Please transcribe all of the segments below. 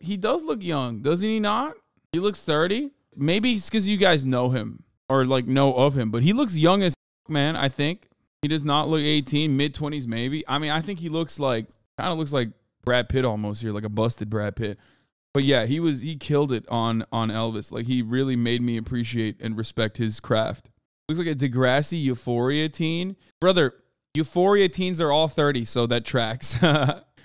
he does look young, doesn't he not? He looks 30. Maybe it's because you guys know him or like know of him, but he looks young as man, I think. He does not look 18, mid-20s maybe. I mean, I think he looks like, kind of looks like Brad Pitt almost here, like a busted Brad Pitt. But yeah, he killed it on Elvis. Like, he really made me appreciate and respect his craft. Looks like a Degrassi Euphoria teen. Brother, Euphoria teens are all 30, so that tracks.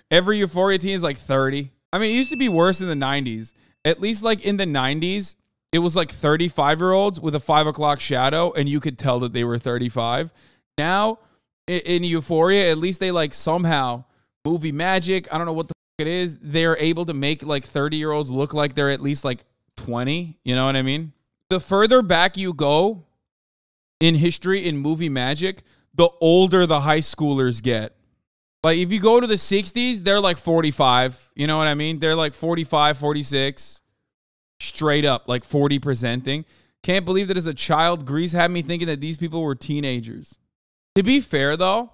Every Euphoria teen is like 30. I mean, it used to be worse in the 90s. At least like in the 90s, it was like 35-year-olds with a 5 o'clock shadow, and you could tell that they were 35. Now, in Euphoria, at least they like somehow, movie magic, I don't know what the fuck it is, they're able to make like 30-year-olds look like they're at least like 20. You know what I mean? The further back you go in history, in movie magic, the older the high schoolers get. Like, if you go to the 60s, they're like 45. You know what I mean? They're like 45, 46. Straight up, like 40 presenting. Can't believe that as a child, Grease had me thinking that these people were teenagers. To be fair, though,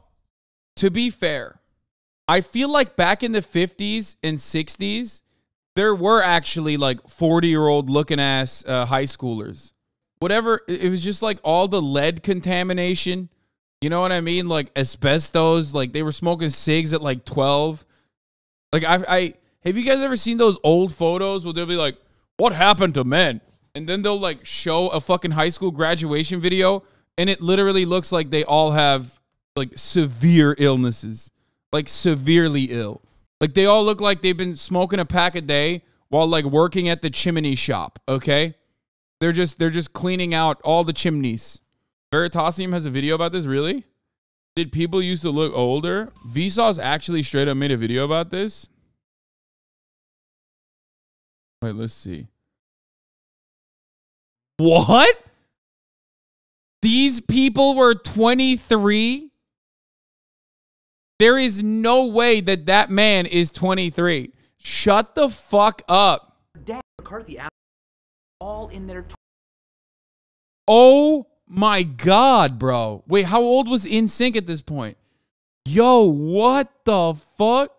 I feel like back in the 50s and 60s, there were actually like 40-year-old looking ass high schoolers. Whatever, it was just like all the lead contamination. You know what I mean? Like asbestos, like they were smoking cigs at like 12. Like I have you guys ever seen those old photos where they'll be like, what happened to men? And then they'll like show a fucking high school graduation video, and it literally looks like they all have like severe illnesses, like severely ill. Like they all look like they've been smoking a pack a day while like working at the chimney shop, okay? They're just cleaning out all the chimneys. Veritasium has a video about this, really? Did people used to look older? Vsauce actually straight up made a video about this. Wait, let's see. What? These people were 23? There is no way that that man is 23. Shut the fuck up. Dad McCarthy all in their Oh my God, bro. Wait, how old was NSYNC at this point? Yo, what the fuck?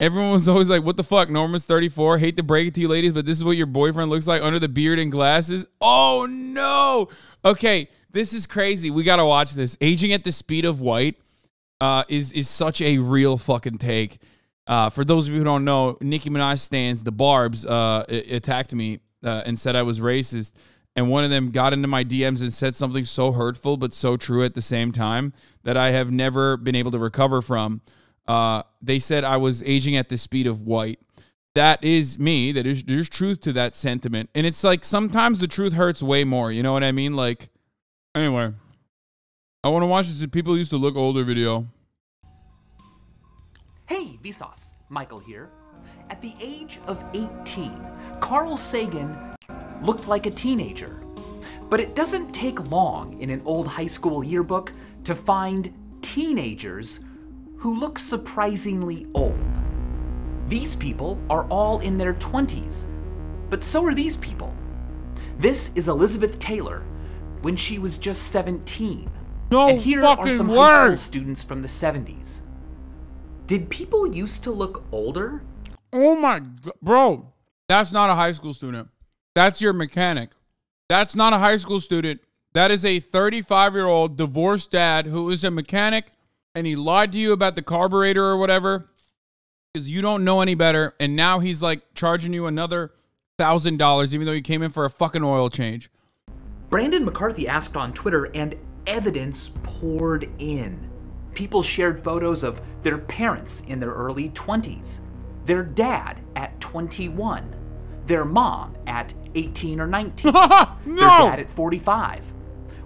Everyone was always like, what the fuck? Norman's 34. Hate to break it to you ladies, but this is what your boyfriend looks like under the beard and glasses. Oh no. Okay, this is crazy. We gotta watch this. Aging at the speed of white is such a real fucking take. For those of you who don't know, Nicki Minaj stans, the Barbs, attacked me and said I was racist. And one of them got into my DMs and said something so hurtful but so true at the same time that I have never been able to recover from. They said I was aging at the speed of white. That is me. There's truth to that sentiment. And it's like sometimes the truth hurts way more. You know what I mean? Like, anyway, I want to watch this People Used to Look Older video. Hey, Vsauce, Michael here. At the age of 18, Carl Sagan looked like a teenager. But it doesn't take long in an old high school yearbook to find teenagers who look surprisingly old. These people are all in their 20s, but so are these people. This is Elizabeth Taylor when she was just 17. No and here fucking are some word. high school students from the 70s. Did people used to look older? Oh my God, bro. That's not a high school student. That's your mechanic. That's not a high school student. That is a 35-year-old divorced dad who is a mechanic, and he lied to you about the carburetor or whatever because you don't know any better, and now he's like charging you another $1,000 even though you came in for a fucking oil change. Brandon McCarthy asked on Twitter, and evidence poured in. People shared photos of their parents in their early 20s, their dad at 21, their mom at 18 or 19, No! their dad at 45.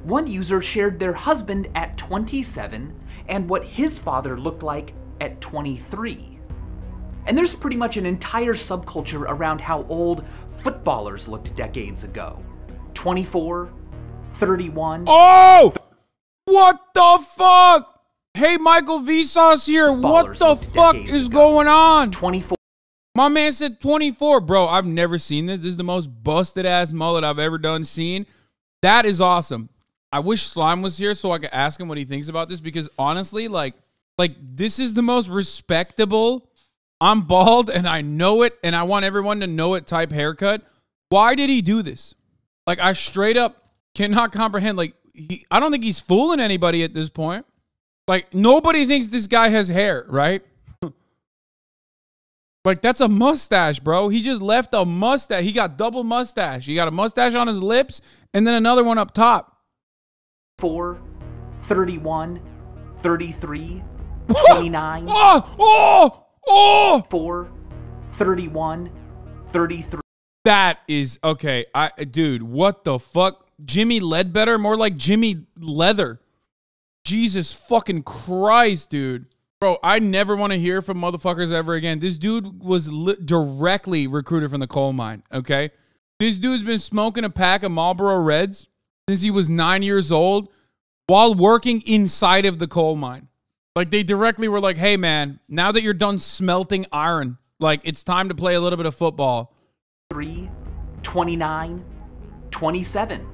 One user shared their husband at 27 and what his father looked like at 23. And there's pretty much an entire subculture around how old footballers looked decades ago. 24, 31. Oh! What the fuck? Hey, Michael Vsauce here. What the fuck is going on? 24. My man said 24. Bro, I've never seen this. This is the most busted ass mullet I've ever seen. That is awesome. I wish Slime was here so I could ask him what he thinks about this, because honestly, like this is the most respectable I'm bald and I know it and I want everyone to know it type haircut. Why did he do this? Like, I straight up cannot comprehend. Like, I don't think he's fooling anybody at this point. Like, nobody thinks this guy has hair, right? Like, that's a mustache, bro. He just left a mustache. He got double mustache. He got a mustache on his lips and then another one up top. 4, 31, 33, 29. 4, 31, 33. That is, okay. Dude, what the fuck? Jimmy Ledbetter? More like Jimmy Leather. Jesus fucking Christ, dude. Bro, I never want to hear from motherfuckers ever again. This dude was directly recruited from the coal mine, okay? This dude's been smoking a pack of Marlboro Reds since he was 9 years old while working inside of the coal mine. Like, they directly were like, hey, man, now that you're done smelting iron, like, it's time to play a little bit of football. 3, 29, 27.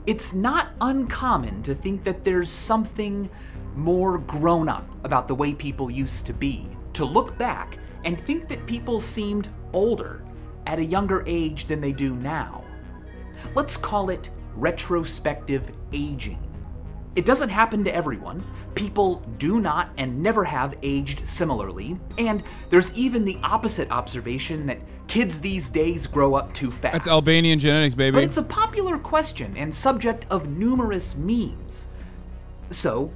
It's not uncommon to think that there's something more grown up about the way people used to be, to look back and think that people seemed older at a younger age than they do now. Let's call it retrospective aging. It doesn't happen to everyone. People do not and never have aged similarly, and there's even the opposite observation that kids these days grow up too fast. That's Albanian genetics, baby. But it's a popular question and subject of numerous memes. So,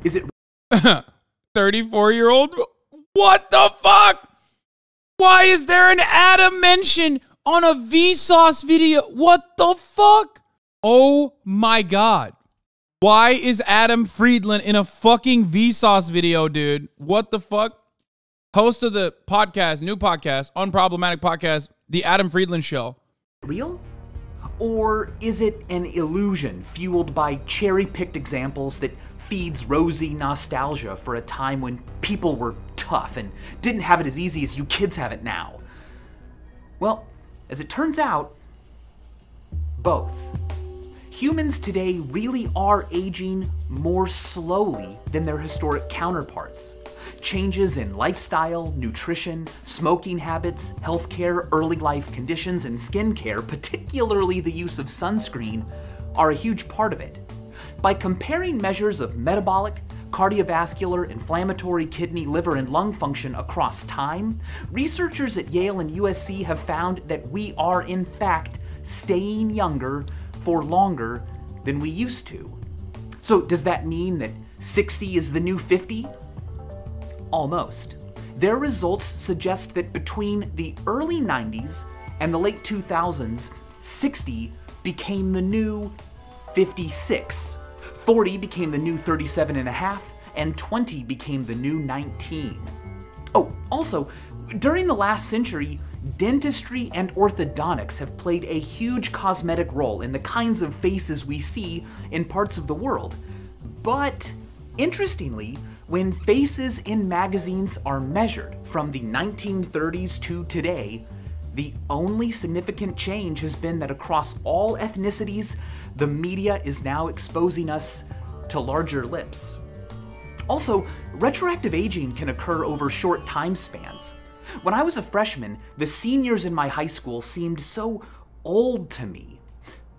is it 34-year-old? What the fuck? Why is there an Adam mention on a Vsauce video? What the fuck? Oh my God. Why is Adam Friedland in a fucking Vsauce video, dude? What the fuck? Host of the podcast, new podcast, Unproblematic Podcast, The Adam Friedland Show. Real? Or is it an illusion fueled by cherry-picked examples that feeds rosy nostalgia for a time when people were tough and didn't have it as easy as you kids have it now? Well, as it turns out, both. Humans today really are aging more slowly than their historic counterparts. Changes in lifestyle, nutrition, smoking habits, healthcare, early life conditions, and skincare, particularly the use of sunscreen, are a huge part of it. By comparing measures of metabolic, cardiovascular, inflammatory, kidney, liver, and lung function across time, researchers at Yale and USC have found that we are, in fact, staying younger for longer than we used to. So does that mean that 60 is the new 50? Almost. Their results suggest that between the early 90s and the late 2000s, 60 became the new 56. 40 became the new 37 and a half, and 20 became the new 19. Oh, also, during the last century, dentistry and orthodontics have played a huge cosmetic role in the kinds of faces we see in parts of the world. But, interestingly, when faces in magazines are measured from the 1930s to today, the only significant change has been that across all ethnicities, the media is now exposing us to larger lips. Also, retroactive aging can occur over short time spans. When I was a freshman, the seniors in my high school seemed so old to me.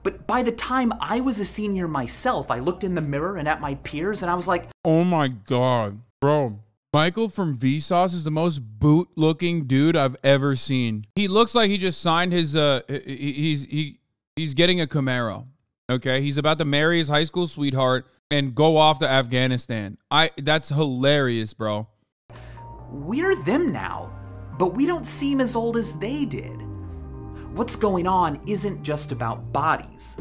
But by the time I was a senior myself, I looked in the mirror and at my peers and I was like, oh my God, bro. Michael from Vsauce is the most boot-looking dude I've ever seen. He looks like he just signed his, he's getting a Camaro, okay? He's about to marry his high school sweetheart and go off to Afghanistan. That's hilarious, bro. We're them now, but we don't seem as old as they did. What's going on isn't just about bodies.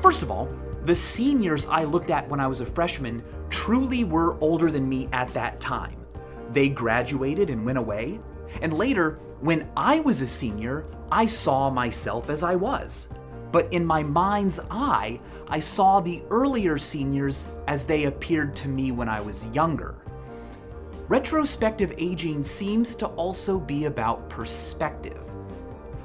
First of all, the seniors I looked at when I was a freshman truly were older than me at that time. They graduated and went away, and later, when I was a senior, I saw myself as I was. But in my mind's eye, I saw the earlier seniors as they appeared to me when I was younger. Retrospective aging seems to also be about perspective.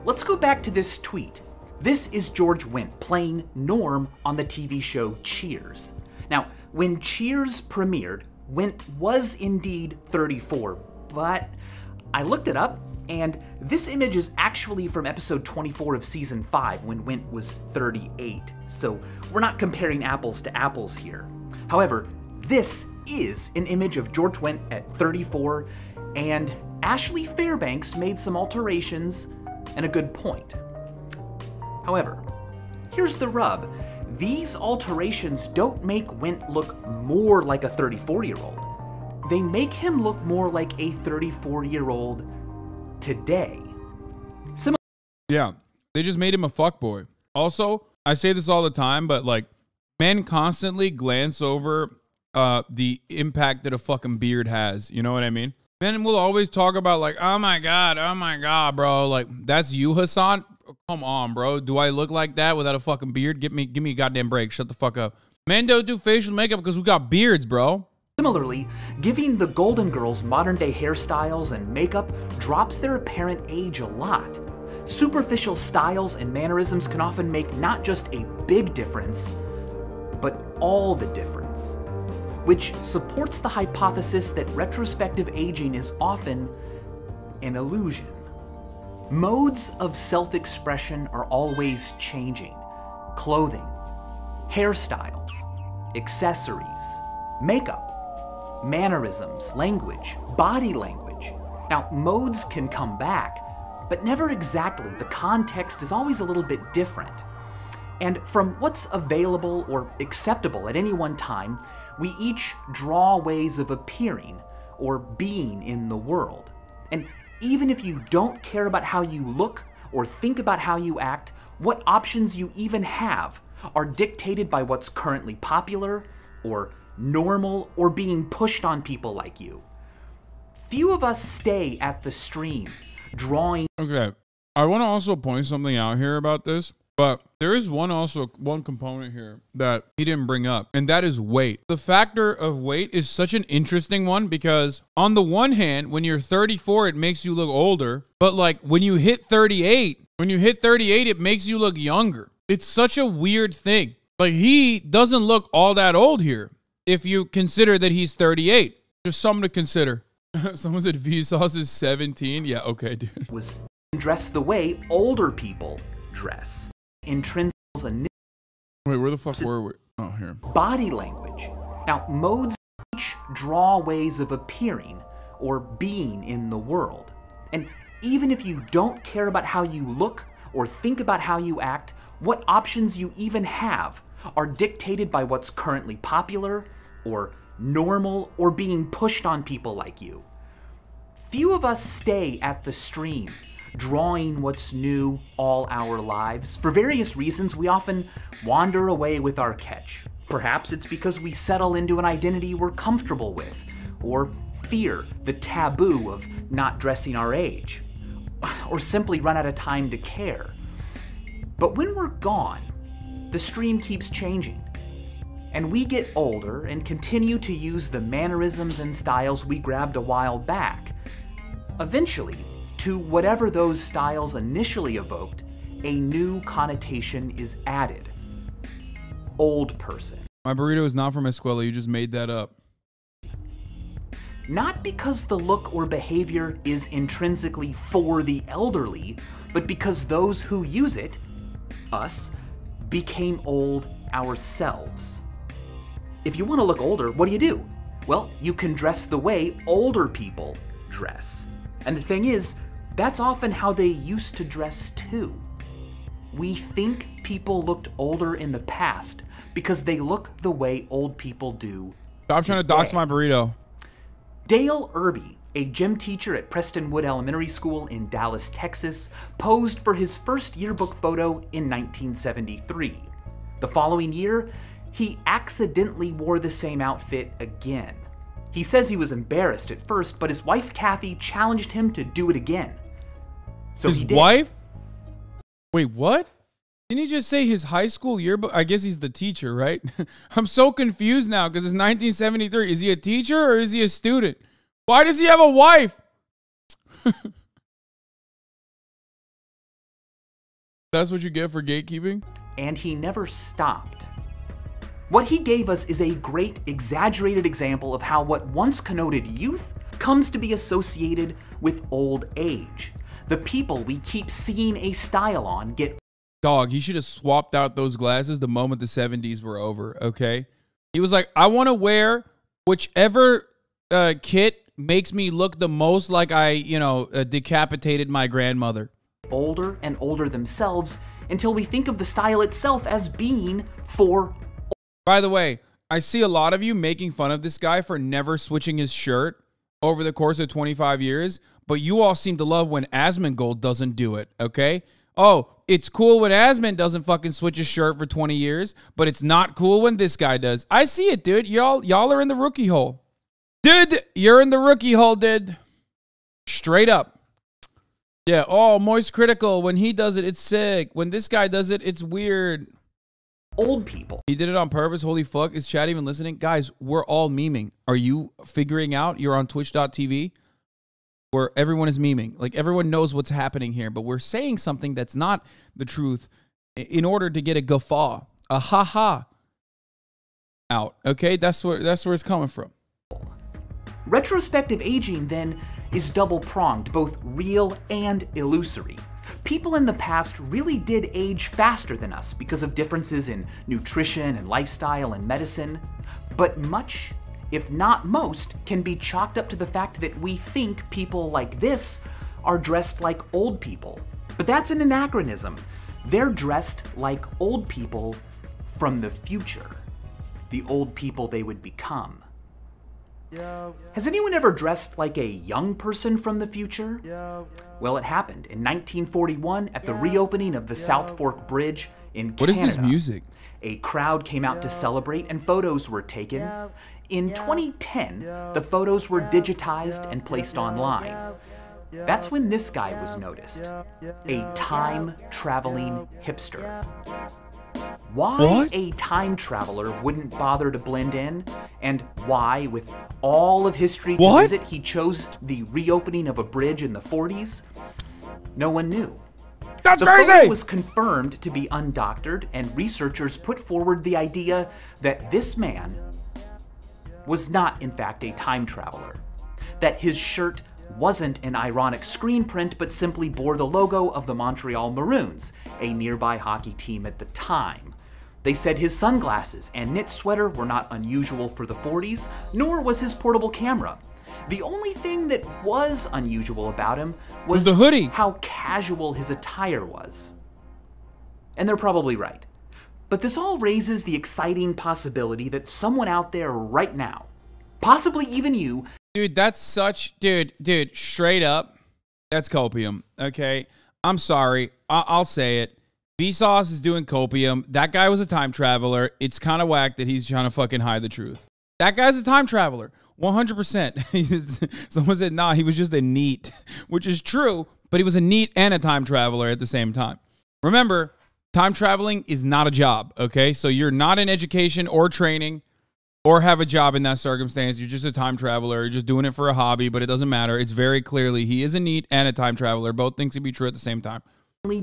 Let's go back to this tweet. This is George Wendt playing Norm on the TV show Cheers. Now, when Cheers premiered, Wendt was indeed 34, but I looked it up, and this image is actually from episode 24 of season 5 when Wint was 38. So we're not comparing apples to apples here. However, this is an image of George Wendt at 34, and Ashley Fairbanks made some alterations and a good point. However, here's the rub. These alterations don't make Wendt look more like a 34-year-old. They make him look more like a 34-year-old today. Yeah, they just made him a fuckboy. Also, I say this all the time, but like, men constantly glance over the impact that a fucking beard has. You know what I mean? Men will always talk about like, oh my god, bro. Like, that's you, Hasan? Come on, bro. Do I look like that without a fucking beard? Give me a goddamn break. Shut the fuck up. Men don't do facial makeup because we got beards, bro. Similarly, giving the Golden Girls modern-day hairstyles and makeup drops their apparent age a lot. Superficial styles and mannerisms can often make not just a big difference, but all the difference, which supports the hypothesis that retrospective aging is often an illusion. Modes of self-expression are always changing. Clothing, hairstyles, accessories, makeup, mannerisms, language, body language. Now, modes can come back, but never exactly. The context is always a little bit different. And from what's available or acceptable at any one time, we each draw ways of appearing or being in the world. And even if you don't care about how you look or think about how you act, what options you even have are dictated by what's currently popular or normal or being pushed on people like you. Few of us stay at the stream, drawing. Okay, I want to also point something out here about this, but there is one component here that he didn't bring up, and that is weight. The factor of weight is such an interesting one because on the one hand, when you're 34, it makes you look older, but like when you hit 38, it makes you look younger. It's such a weird thing. Like, he doesn't look all that old here if you consider that he's 38. Just something to consider. Someone said Vsauce is 17. Yeah, okay, dude. Was dressed the way older people dress. Intrinsic. Wait, where the fuck were we? Oh, here. Body language. Now, modes each draw ways of appearing or being in the world. And even if you don't care about how you look or think about how you act, what options you even have are dictated by what's currently popular or normal or being pushed on people like you. Few of us stay at the stream, drawing what's new all our lives. For various reasons, we often wander away with our catch. Perhaps it's because we settle into an identity we're comfortable with, or fear the taboo of not dressing our age, or simply run out of time to care. But when we're gone, the stream keeps changing, and we get older and continue to use the mannerisms and styles we grabbed a while back. Eventually, to whatever those styles initially evoked, a new connotation is added. Old person. My burrito is not from Escuela. You just made that up. Not because the look or behavior is intrinsically for the elderly, but because those who use it, us, became old ourselves. If you want to look older, what do? Well, you can dress the way older people dress. And the thing is, that's often how they used to dress too. We think people looked older in the past because they look the way old people do. Stop trying to dox my burrito. Dale Irby, a gym teacher at Prestonwood Elementary School in Dallas, Texas, posed for his first yearbook photo in 1973. The following year, he accidentally wore the same outfit again. He says he was embarrassed at first, but his wife Kathy challenged him to do it again. So he did. His wife? Wait, what? Didn't he just say his high school yearbook? I guess he's the teacher, right? I'm so confused now because it's 1973. Is he a teacher or is he a student? Why does he have a wife? That's what you get for gatekeeping? And he never stopped. What he gave us is a great, exaggerated example of how what once connoted youth comes to be associated with old age. The people we keep seeing a style on get... Dog, he should have swapped out those glasses the moment the 70s were over, okay? He was like, I want to wear whichever kit makes me look the most like I, decapitated my grandmother. Older and older themselves until we think of the style itself as being for... By the way, I see a lot of you making fun of this guy for never switching his shirt over the course of 25 years, but you all seem to love when Asmongold doesn't do it, okay? Oh, it's cool when Asmon doesn't fucking switch his shirt for 20 years, but it's not cool when this guy does. I see it, dude. Y'all are in the rookie hole. Dude, you're in the rookie hole, dude. Straight up. Yeah, oh, Moist Critical. When he does it, it's sick. When this guy does it, it's weird. Old people. He did it on purpose. Holy fuck. Is chat even listening? Guys, we're all memeing. Are you figuring out? You're on twitch.tv where everyone is memeing. Like, everyone knows what's happening here, but we're saying something that's not the truth in order to get a guffaw, a ha-ha out. Okay? That's where it's coming from. Retrospective aging, then, is double-pronged, both real and illusory. People in the past really did age faster than us because of differences in nutrition and lifestyle and medicine, but much, if not most, can be chalked up to the fact that we think people like this are dressed like old people. But that's an anachronism. They're dressed like old people from the future, the old people they would become. Has anyone ever dressed like a young person from the future? Well, it happened in 1941 at the reopening of the South Fork Bridge in Canada. What is this music? A crowd came out to celebrate and photos were taken. In 2010, the photos were digitized and placed online. That's when this guy was noticed, a time-traveling hipster. Why a time traveler wouldn't bother to blend in, and why, with all of history to visit, he chose the reopening of a bridge in the 40s, no one knew. That's crazy! The photo was confirmed to be undoctored, and researchers put forward the idea that this man was not, in fact, a time traveler, that his shirt wasn't an ironic screen print, but simply bore the logo of the Montreal Maroons, a nearby hockey team at the time. They said his sunglasses and knit sweater were not unusual for the 40s, nor was his portable camera. The only thing that was unusual about him was the hoodie. How casual his attire was. And they're probably right. But this all raises the exciting possibility that someone out there right now, possibly even you... Dude, that's such... Dude, straight up, that's copium, okay? I'm sorry. I'll say it. Vsauce is doing copium. That guy was a time traveler. It's kind of whack that he's trying to fucking hide the truth. That guy's a time traveler. 100%. Someone said, nah, he was just a NEET, which is true, but he was a NEET and a time traveler at the same time. Remember, time traveling is not a job, okay? So you're not in education or training or have a job in that circumstance. You're just a time traveler. You're just doing it for a hobby, but it doesn't matter. It's very clearly he is a NEET and a time traveler. Both things can be true at the same time.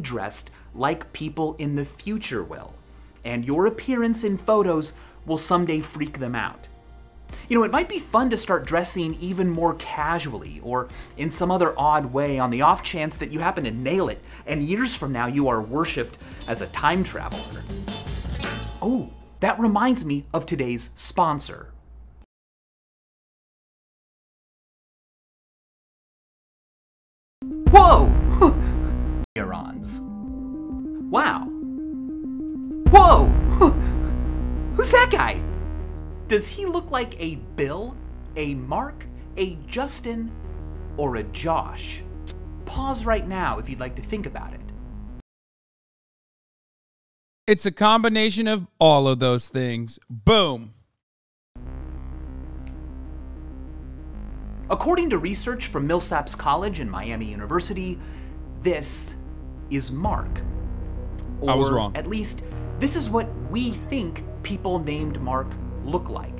Dressed like people in the future will, and your appearance in photos will someday freak them out. You know, it might be fun to start dressing even more casually or in some other odd way on the off chance that you happen to nail it, and years from now you are worshipped as a time traveler. Oh, that reminds me of today's sponsor. Whoa! Neurons. Wow. Whoa! Who's that guy? Does he look like a Bill, a Mark, a Justin, or a Josh? Pause right now if you'd like to think about it. It's a combination of all of those things. Boom. According to research from Millsaps College and Miami University, this is Mark. Or I was wrong. At least, this is what we think people named Mark look like.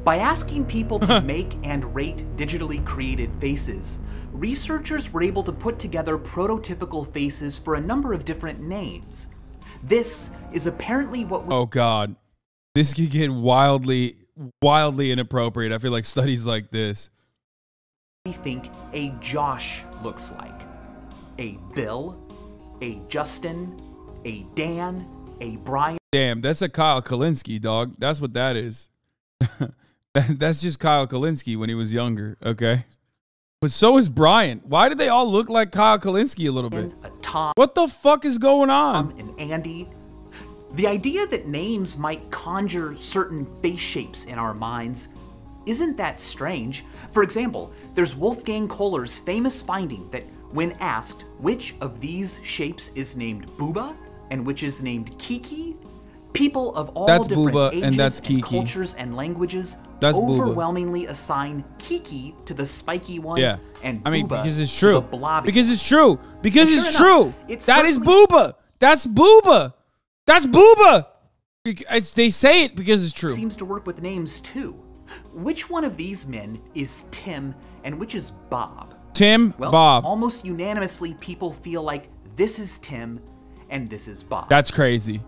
By asking people to make and rate digitally created faces, researchers were able to put together prototypical faces for a number of different names. This is apparently what we... Oh, God. This could get wildly inappropriate. I feel like studies like this. we think a Josh looks like. A Bill, a Justin, a Dan, a Brian. Damn, that's a Kyle Kalinske, dog. That's what that is. That's just Kyle Kalinske when he was younger, okay? But so is Brian. Why did they all look like Kyle Kalinske a little bit? A Tom. What the fuck is going on? And Andy. The idea that names might conjure certain face shapes in our minds isn't that strange. For example, there's Wolfgang Kohler's famous finding that when asked which of these shapes is named Booba and which is named Kiki, people of all different ages and cultures and languages overwhelmingly assign Kiki to the spiky one, and Booba because it's true. To the blobby. Because it's true. Because And it's sure true. enough, That is Booba. That's Booba. That's Booba. They say it because it's true. Seems to work with names too. Which one of these men is Tim and which is Bob? Tim, Well, Bob. almost unanimously, people feel like this is Tim and this is Bob. That's crazy.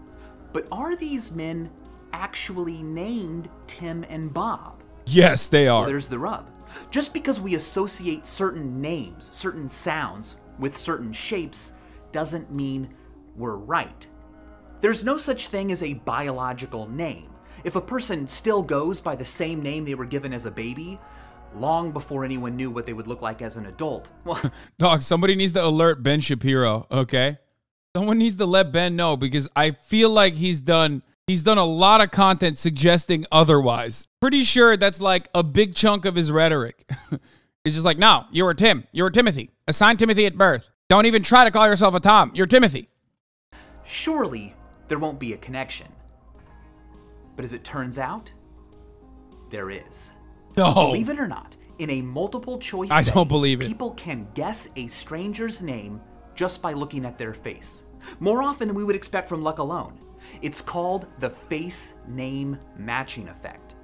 But are these men actually named Tim and Bob? Yes, they are. Well, there's the rub. Just because we associate certain names, certain sounds with certain shapes doesn't mean we're right. There's no such thing as a biological name. If a person still goes by the same name they were given as a baby, long before anyone knew what they would look like as an adult, well, Dog, somebody needs to alert Ben Shapiro, okay? Someone needs to let Ben know because I feel like he's done a lot of content suggesting otherwise. Pretty sure that's like a big chunk of his rhetoric. It's just like, no, you were Tim. You were Timothy. Assign Timothy at birth. Don't even try to call yourself a Tom. You're Timothy. surely there won't be a connection. But as it turns out, there is. No. Believe it or not, in a multiple choice I setting, don't believe it. people can guess a stranger's name just by looking at their face. More often than we would expect from luck alone. It's called the face name matching effect.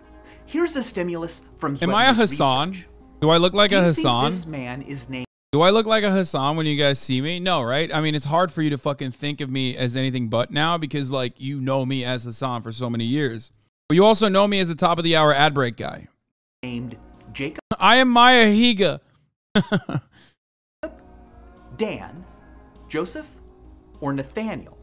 Here's a stimulus from Am I a Zwetner's Hasan? research. Do I look like Do a you think Hasan? this man is named? Do I look like a Hasan when you guys see me? No, right? I mean, it's hard for you to fucking think of me as anything but now because, like, you know me as Hasan for so many years. But you also know me as the top of the hour ad break guy. Named Jacob, I am Maya Higa. Dan, Joseph, or Nathaniel.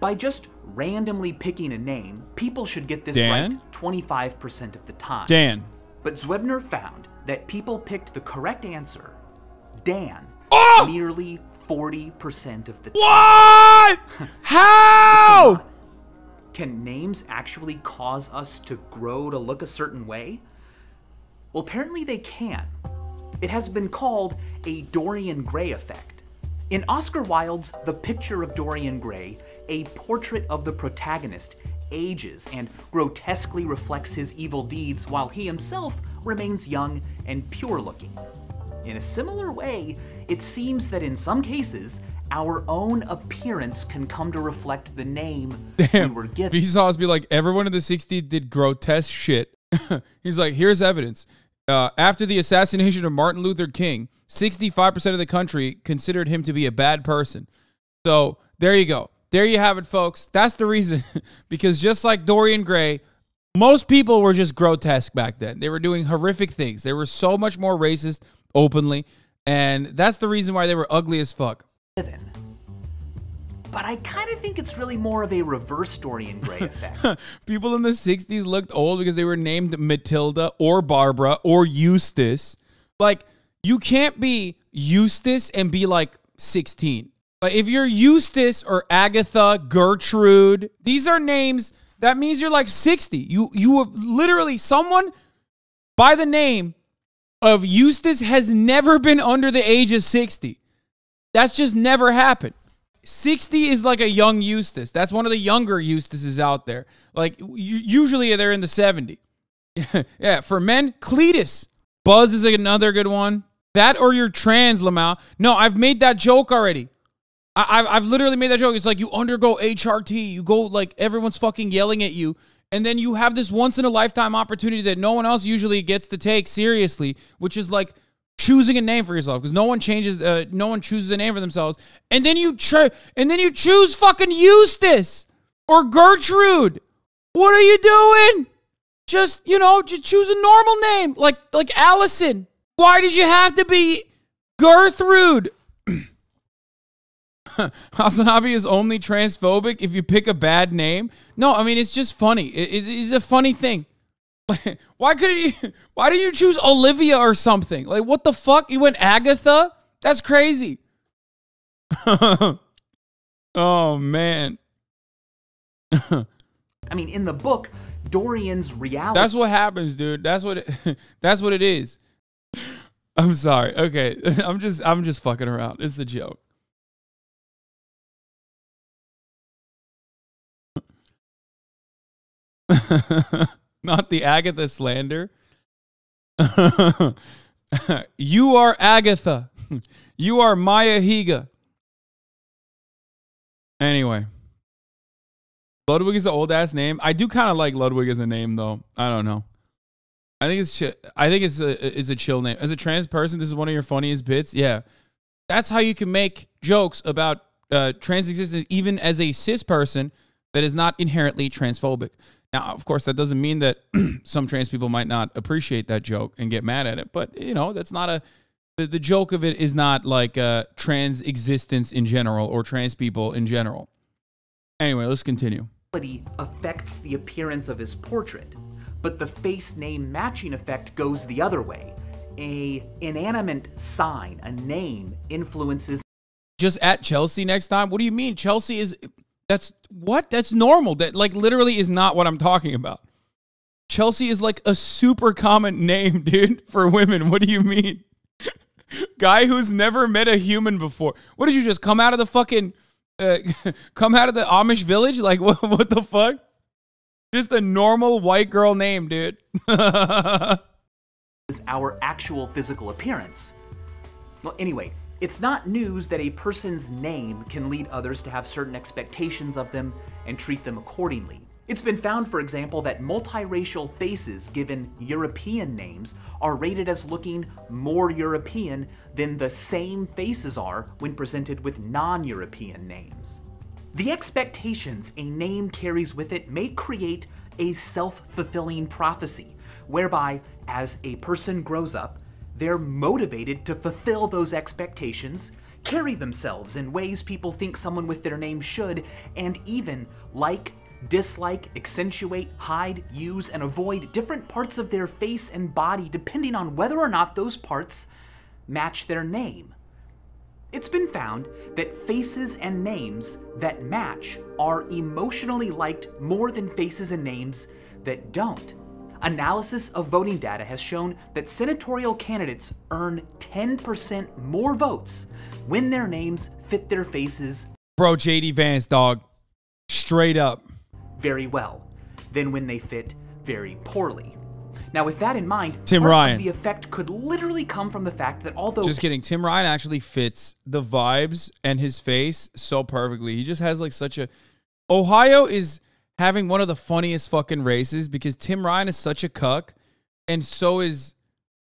By just randomly picking a name, people should get this Dan? right 25% of the time. Dan. But Zwetner found that people picked the correct answer, Dan, Oh! nearly 40% of the time. What? How? Can names actually cause us to grow to look a certain way? Well, apparently they can. It has been called a Dorian Gray effect. In Oscar Wilde's The Picture of Dorian Gray, a portrait of the protagonist ages and grotesquely reflects his evil deeds while he himself remains young and pure-looking. In a similar way, it seems that in some cases, our own appearance can come to reflect the name we were given. Vsauce be like, everyone in the 60s did grotesque shit. He's like, here's evidence. After the assassination of Martin Luther King, 65% of the country considered him to be a bad person. So there you go. There you have it, folks. That's the reason. Because just like Dorian Gray, most people were just grotesque back then. They were doing horrific things. They were so much more racist openly. And that's the reason why they were ugly as fuck. But I kind of think it's really more of a reverse Dorian Gray effect. People in the 60s looked old because they were named Matilda or Barbara or Eustace. Like, you can't be Eustace and be like 16. But if you're Eustace or Agatha, Gertrude, these are names, that means you're like 60. You have literally, someone by the name of Eustace has never been under the age of 60. That's just never happened. 60 is like a young Eustace. That's one of the younger Eustaces out there. Like, usually they're in the 70s. Yeah, for men, Cletus. Buzz is another good one. That or you're trans, Lamau. No, I've made that joke already. I've literally made that joke. It's like you undergo HRT. You go, like, everyone's fucking yelling at you. And then you have this once-in-a-lifetime opportunity that no one else usually gets to take seriously, which is, like, choosing a name for yourself, because no one chooses a name for themselves, and then you choose fucking Eustace or Gertrude. What are you doing? Just choose a normal name like Allison. Why did you have to be Gertrude? HasanAbi is only transphobic if you pick a bad name. No, I mean, it's just funny. It's a funny thing. Why did you choose Olivia or something? Like, what the fuck? You went Agatha? That's crazy. Oh, man. I mean, in the book, Dorian's reality. That's what happens, dude. That's what it is. I'm sorry. Okay. I'm just fucking around. It's a joke. Not the Agatha slander. You are Agatha. You are Maya Higa. Anyway. Ludwig is an old ass name. I do kind of like Ludwig as a name though. I don't know. I think it's a chill name. As a trans person, this is one of your funniest bits. Yeah. That's how you can make jokes about trans existence even as a cis person that is not inherently transphobic. Now, of course, that doesn't mean that some trans people might not appreciate that joke and get mad at it. But, you know, that's not the joke of it is not like trans existence in general or trans people in general. Anyway, let's continue. Affects the appearance of his portrait, but the face name matching effect goes the other way. A inanimate sign, a name, influences. Just at Chelsea next time? What do you mean? Chelsea is... That's normal. That like literally is not what I'm talking about. Chelsea is like a super common name, dude, for women. What do you mean? Guy who's never met a human before. What did you just come out of the fucking come out of the Amish village? Like what the fuck? Just a normal white girl name, dude. Is our actual physical appearance. Well, anyway, it's not news that a person's name can lead others to have certain expectations of them and treat them accordingly. It's been found, for example, that multiracial faces given European names are rated as looking more European than the same faces are when presented with non-European names. The expectations a name carries with it may create a self-fulfilling prophecy, whereby as a person grows up, they're motivated to fulfill those expectations, carry themselves in ways people think someone with their name should, and even like, dislike, accentuate, hide, use, and avoid different parts of their face and body depending on whether or not those parts match their name. It's been found that faces and names that match are emotionally liked more than faces and names that don't. Analysis of voting data has shown that senatorial candidates earn 10% more votes when their names fit their faces. Bro, JD Vance, dog. Straight up. Very well than when they fit very poorly. Now, with that in mind, Tim part Ryan. of the effect could literally come from the fact that although... Just kidding. Tim Ryan actually fits the vibes and his face so perfectly. He just has like such a... Ohio is having one of the funniest fucking races because Tim Ryan is such a cuck and so is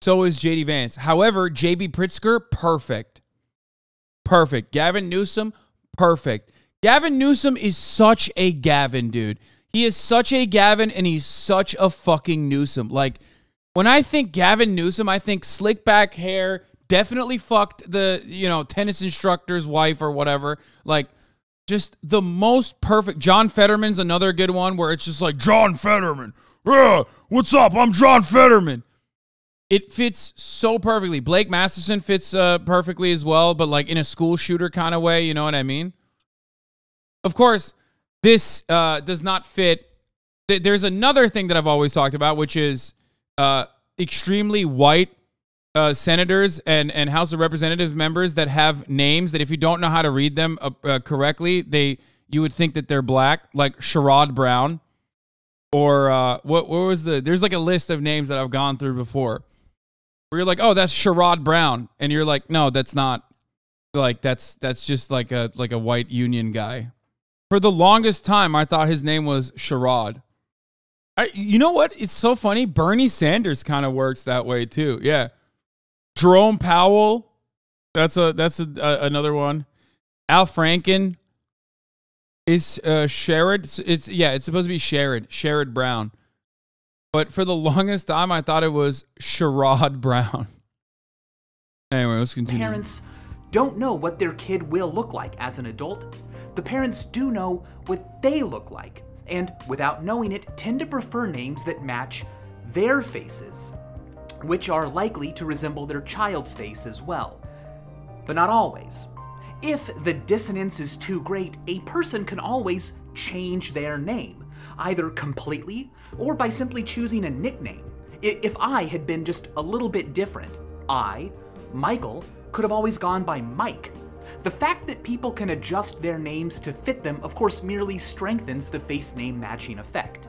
JD Vance. However, JB Pritzker, perfect. Perfect. Gavin Newsom, perfect. Gavin Newsom is such a Gavin, dude. He is such a Gavin, and he's such a fucking Newsom. Like, when I think Gavin Newsom, I think slick back hair, definitely fucked the, you know, tennis instructor's wife or whatever. Like, just the most perfect. John Fetterman's another good one where it's just like, John Fetterman. What's up? I'm John Fetterman. It fits so perfectly. Blake Masterson fits perfectly as well, but like in a school shooter kind of way, you know what I mean? Of course, this does not fit. There's another thing that I've always talked about, which is extremely white senators and House of Representatives members that have names that if you don't know how to read them correctly, you would think that they're black, like Sherrod Brown. Or what was there's like a list of names that I've gone through before where you're like, oh, that's Sherrod Brown. And you're like, no, that's not. Like, that's just like a white union guy. For the longest time, I thought his name was Sherrod. You know what? It's so funny. Bernie Sanders kind of works that way too. Yeah. Jerome Powell. That's another one. Al Franken is Sherrod. It's supposed to be Sherrod Brown. But for the longest time, I thought it was Sherrod Brown. Anyway, let's continue. Parents don't know what their kid will look like as an adult. The parents do know what they look like, and without knowing it, tend to prefer names that match their faces, which are likely to resemble their child's face as well. But not always. If the dissonance is too great, a person can always change their name, either completely or by simply choosing a nickname. If I had been just a little bit different, Michael, could have always gone by Mike. The fact that people can adjust their names to fit them, of course, merely strengthens the face name matching effect.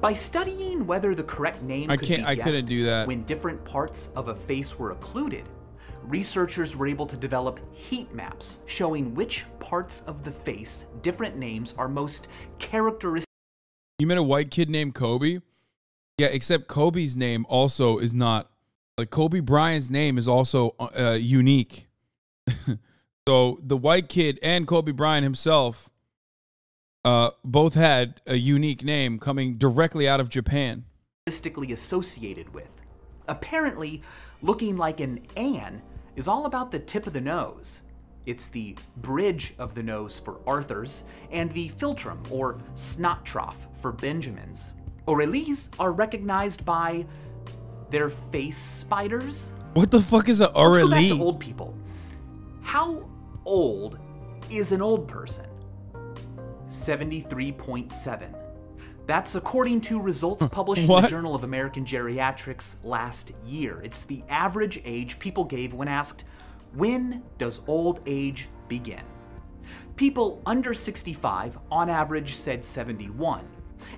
By studying whether the correct name could be guessed when different parts of a face were occluded, researchers were able to develop heat maps showing which parts of the face different names are most characteristic. You met a white kid named Kobe? Yeah, except Kobe's name also is not, like Kobe Bryant's name is also unique. So the white kid and Kobe Bryant himself both had a unique name coming directly out of Japan. Associated with. Apparently, looking like an Ann is all about the tip of the nose. It's the bridge of the nose for Arthurs and the philtrum or snot trough for Benjamins. Aurélies are recognized by their face spiders. What the fuck is an Aurélie? Let's go back to old people. How old is an old person? 73.7. That's according to results published in the Journal of American Geriatrics last year. It's the average age people gave when asked, when does old age begin? People under 65 on average said 71,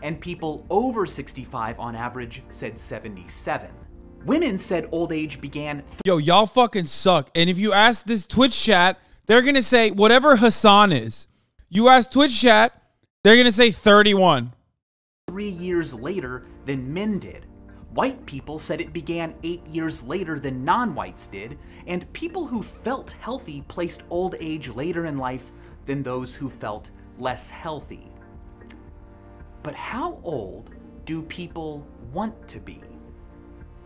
and people over 65 on average said 77. Women said old age began. Yo, y'all fucking suck. And if you ask this Twitch chat, they're gonna say whatever Hasan is. You ask Twitch chat, they're gonna say 31. 3 years later than men did. White people said it began 8 years later than non-whites did, and people who felt healthy placed old age later in life than those who felt less healthy. But how old do people want to be?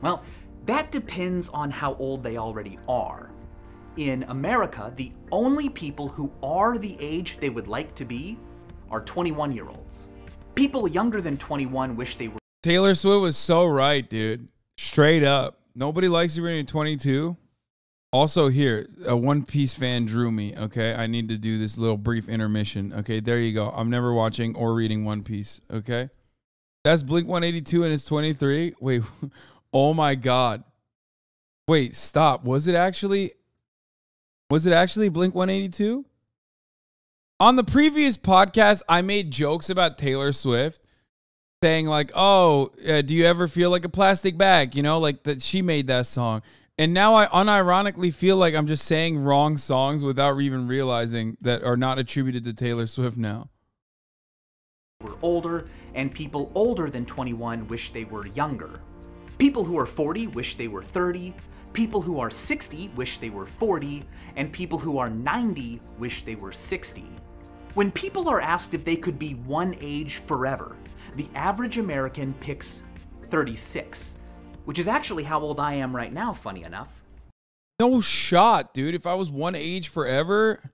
Well, that depends on how old they already are. In America, the only people who are the age they would like to be are 21-year-olds. People younger than 21 wish they were. Taylor Swift was so right, dude. Straight up. Nobody likes you when you're 22. Also here, a One Piece fan drew me, okay? I need to do this little brief intermission, okay? There you go. I'm never watching or reading One Piece, okay? That's Blink-182 and it's 23. Wait, oh my God. Wait, stop. Was it actually Blink-182? On the previous podcast, I made jokes about Taylor Swift, saying like, oh, do you ever feel like a plastic bag? You know, like that she made that song. And now I unironically feel like I'm just saying wrong songs without even realizing that are not attributed to Taylor Swift now. We're older, and people older than 21 wish they were younger. People who are 40 wish they were 30. People who are 60 wish they were 40. And people who are 90 wish they were 60. When people are asked if they could be one age forever, the average American picks 36, which is actually how old I am right now, funny enough. No shot, dude. If I was one age forever,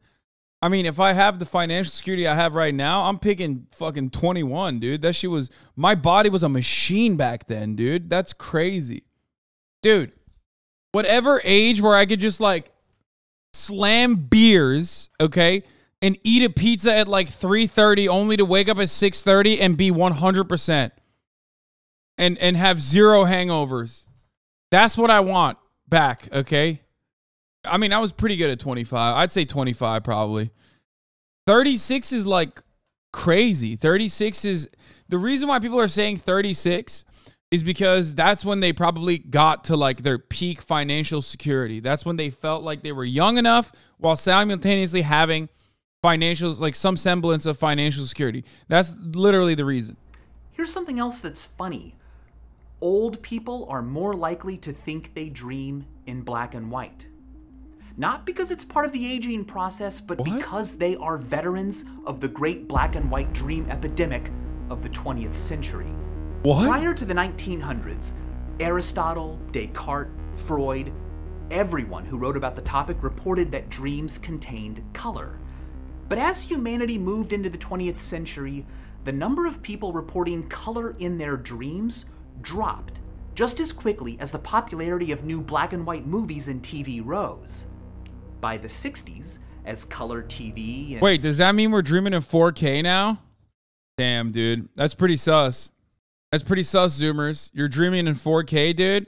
I mean, if I have the financial security I have right now, I'm picking fucking 21, dude. That shit was, my body was a machine back then, dude. That's crazy. Dude, whatever age where I could just like slam beers, okay, and eat a pizza at like 3:30 only to wake up at 6:30 and be 100% and have zero hangovers. That's what I want back, okay? I mean, I was pretty good at 25. I'd say 25 probably. 36 is like crazy. 36 is, the reason why people are saying 36 is because that's when they probably got to like their peak financial security. That's when they felt like they were young enough while simultaneously having financials, like some semblance of financial security. That's literally the reason. Here's something else that's funny. Old people are more likely to think they dream in black and white. Not because it's part of the aging process, but because they are veterans of the great black and white dream epidemic of the 20th century. Prior to the 1900s, Aristotle, Descartes, Freud, Everyone who wrote about the topic reported that dreams contained color. But as humanity moved into the 20th century, the number of people reporting color in their dreams dropped just as quickly as the popularity of new black and white movies and TV rose. By the 60s, as color TV and— Wait, does that mean we're dreaming in 4K now? Damn, dude. That's pretty sus. That's pretty sus, Zoomers. You're dreaming in 4K, dude?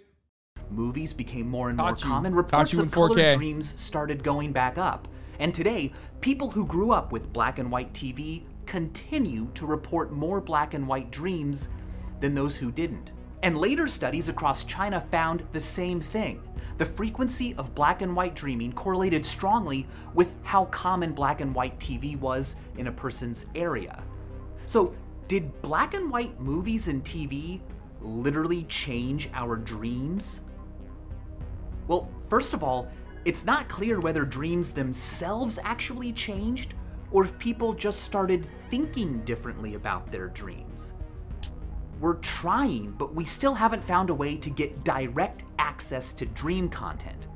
Movies became more and more common. Reports of colored dreams started going back up. And today, people who grew up with black and white TV continue to report more black and white dreams than those who didn't. And later studies across China found the same thing. The frequency of black and white dreaming correlated strongly with how common black and white TV was in a person's area. So, did black and white movies and TV literally change our dreams? Well, first of all, it's not clear whether dreams themselves actually changed or if people just started thinking differently about their dreams. We're trying, but we still haven't found a way to get direct access to dream content.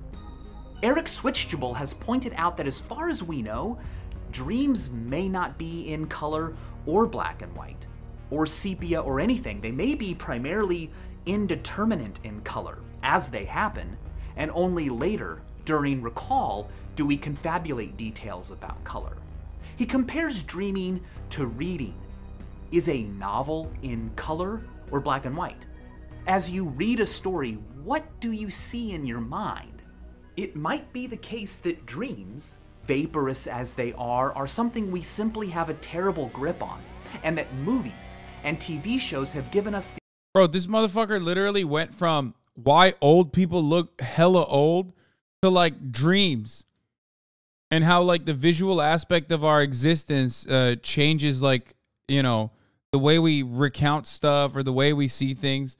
Eric Switchable has pointed out that as far as we know, dreams may not be in color or black and white, or sepia or anything. They may be primarily indeterminate in color as they happen, and only later, during recall, do we confabulate details about color. He compares dreaming to reading. Is a novel in color or black and white? As you read a story, what do you see in your mind? It might be the case that dreams, vaporous as they are something we simply have a terrible grip on, and that movies and TV shows have given us the— Bro, this motherfucker literally went from why old people look hella old to like dreams and how like the visual aspect of our existence changes, like, you know, the way we recount stuff or the way we see things.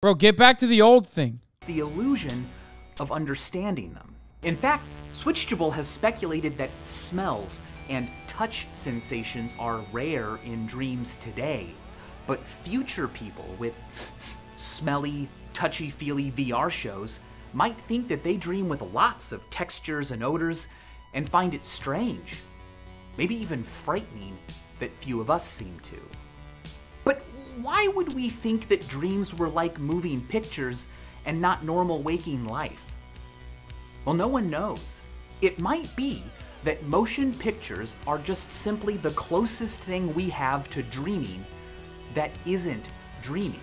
Bro, get back to the old thing. The illusion of understanding them. In fact, Switchable has speculated that smells and touch sensations are rare in dreams today, but future people with smelly, touchy-feely VR shows might think that they dream with lots of textures and odors and find it strange, maybe even frightening, that few of us seem to. But why would we think that dreams were like moving pictures and not normal waking life? Well, no one knows. It might be that motion pictures are just simply the closest thing we have to dreaming that isn't dreaming.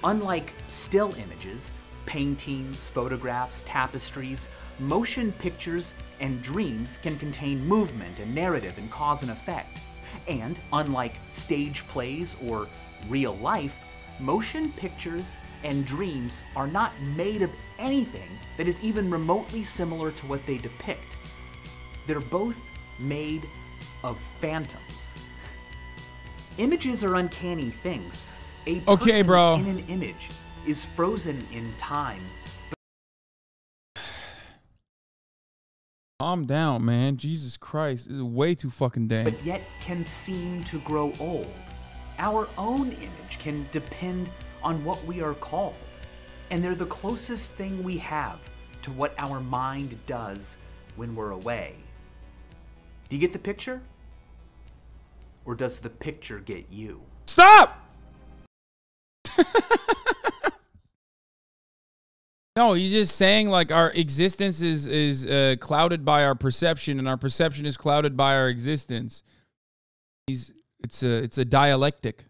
Unlike still images, paintings, photographs, tapestries, motion pictures and dreams can contain movement and narrative and cause and effect. And unlike stage plays or real life, motion pictures and dreams are not made of anything that is even remotely similar to what they depict. They're both made of phantoms. Images are uncanny things. A person bro. in an image is frozen in time. Calm down, man. Jesus Christ. This is way too fucking dang. But yet can seem to grow old. Our own image can depend on what we are called. And they're the closest thing we have to what our mind does when we're away. Do you get the picture? Or does the picture get you? Stop! No, he's just saying like our existence is clouded by our perception, and our perception is clouded by our existence. It's a dialectic.